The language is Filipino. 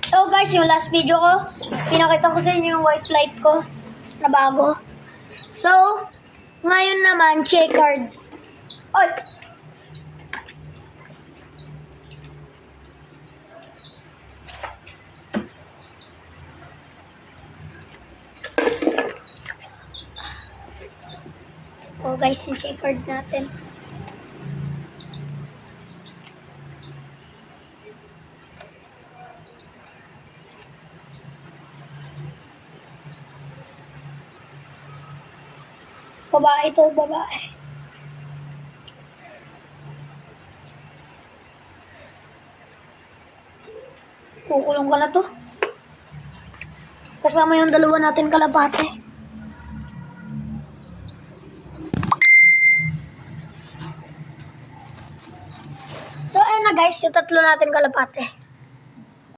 So guys, yung last video ko, pinakita ko sa inyo yung white light ko na bago. So, ngayon naman, checkered. Oy! Oh guys, yung checkered natin. Babae to, babae. Kukulong ka na to. Kasama yung dalawa natin kalapate. So ayun na guys, yung tatlo natin kalapate.